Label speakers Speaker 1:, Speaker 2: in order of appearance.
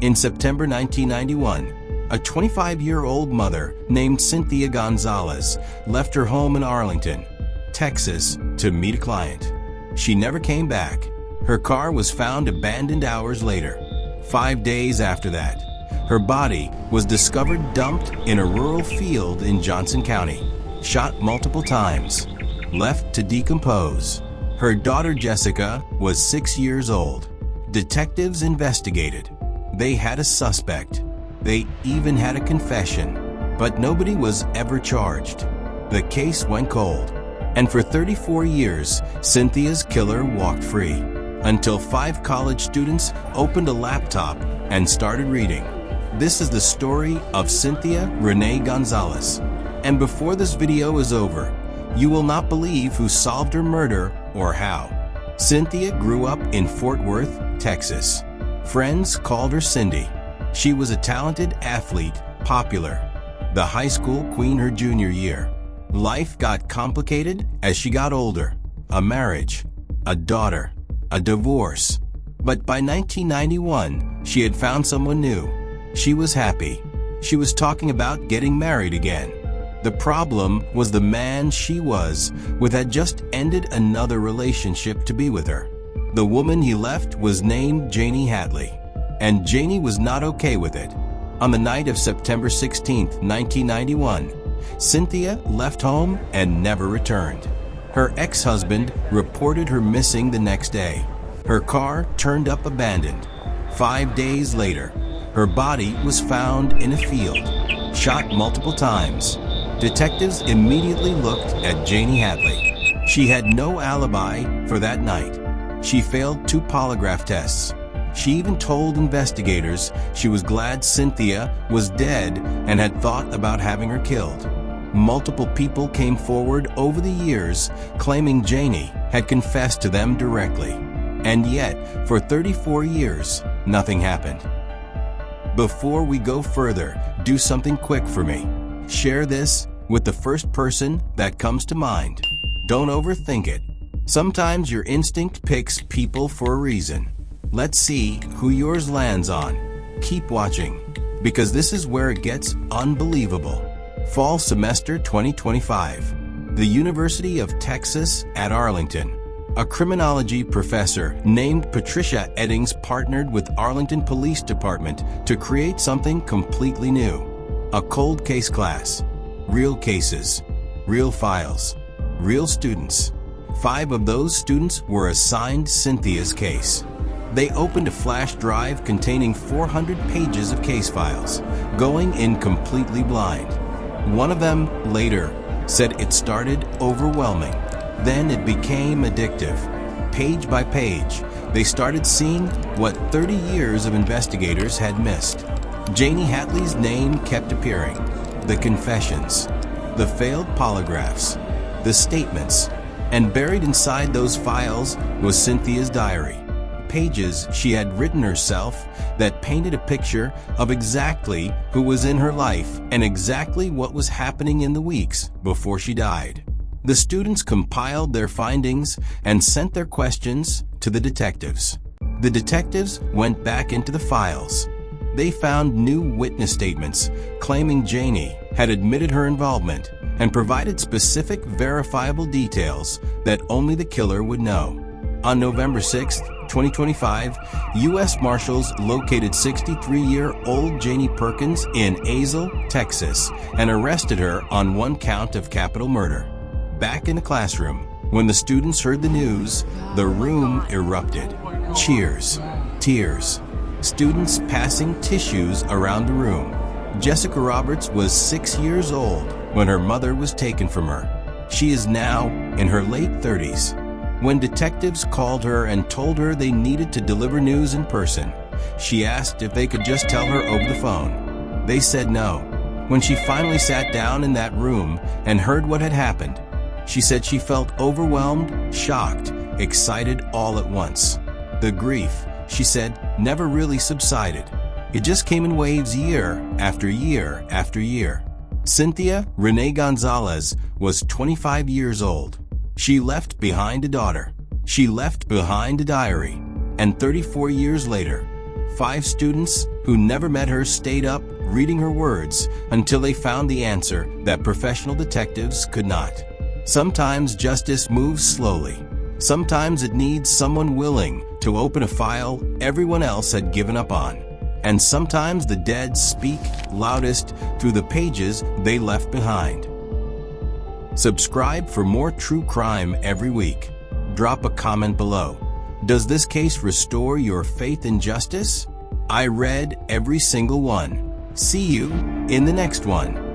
Speaker 1: In September 1991, a 25-year-old mother named Cynthia Gonzalez left her home in Arlington, Texas, to meet a client. She never came back. Her car was found abandoned hours later. 5 days after that, her body was discovered dumped in a rural field in Johnson County, shot multiple times, left to decompose. Her daughter Jessica was 6 years old. Detectives investigated. They had a suspect. They even had a confession, but nobody was ever charged. The case went cold, and for 34 years, Cynthia's killer walked free, until 5 college students opened a laptop and started reading. This is the story of Cynthia Renee Gonzalez. And before this video is over, you will not believe who solved her murder or how. Cynthia grew up in Fort Worth, Texas. Friends called her Cindy. She was a talented athlete, popular, the high school queen her junior year. Life got complicated as she got older. A marriage, a daughter, a divorce. But by 1991, she had found someone new. She was happy. She was talking about getting married again. The problem was the man she was with had just ended another relationship to be with her. The woman he left was named Janie Hadley, and Janie was not okay with it. On the night of September 16, 1991, Cynthia left home and never returned. Her ex-husband reported her missing the next day. Her car turned up abandoned. 5 days later, her body was found in a field, shot multiple times. Detectives immediately looked at Janie Hadley. She had no alibi for that night. She failed 2 polygraph tests. She even told investigators she was glad Cynthia was dead and had thought about having her killed. Multiple people came forward over the years claiming Janie had confessed to them directly. And yet, for 34 years, nothing happened. Before we go further, do something quick for me. Share this with the first person that comes to mind. Don't overthink it. Sometimes your instinct picks people for a reason. Let's see who yours lands on. Keep watching, because this is where it gets unbelievable. Fall semester 2025. The University of Texas at Arlington. A criminology professor named Patricia Eddings partnered with Arlington Police Department to create something completely new. A cold case class. Real cases, real files, real students. 5 of those students were assigned Cynthia's case. They opened a flash drive containing 400 pages of case files, going in completely blind. One of them later said it started overwhelming. Then it became addictive. Page by page, they started seeing what 30 years of investigators had missed. Janie Hadley's name kept appearing. The confessions, the failed polygraphs, the statements, and buried inside those files was Cynthia's diary. Pages she had written herself that painted a picture of exactly who was in her life and exactly what was happening in the weeks before she died. The students compiled their findings and sent their questions to the detectives. The detectives went back into the files. They found new witness statements claiming Janie had admitted her involvement and provided specific verifiable details that only the killer would know. On November 6, 2025, U.S. Marshals located 63-year-old Janie Perkins in Azle, Texas, and arrested her on 1 count of capital murder. Back in the classroom, when the students heard the news, the room erupted. Cheers, tears, students passing tissues around the room. Jessica Roberts was 6 years old when her mother was taken from her. She is now in her late 30s. When detectives called her and told her they needed to deliver news in person, she asked if they could just tell her over the phone. They said no. When she finally sat down in that room and heard what had happened, she said she felt overwhelmed, shocked, excited all at once. The grief, she said, never really subsided. It just came in waves year after year after year. Cynthia Renee Gonzalez was 25 years old. She left behind a daughter. She left behind a diary. And 34 years later, 5 students who never met her stayed up reading her words until they found the answer that professional detectives could not. Sometimes justice moves slowly. Sometimes it needs someone willing to open a file everyone else had given up on. And sometimes the dead speak loudest through the pages they left behind. Subscribe for more true crime every week. Drop a comment below. Does this case restore your faith in justice? I read every single one. See you in the next one.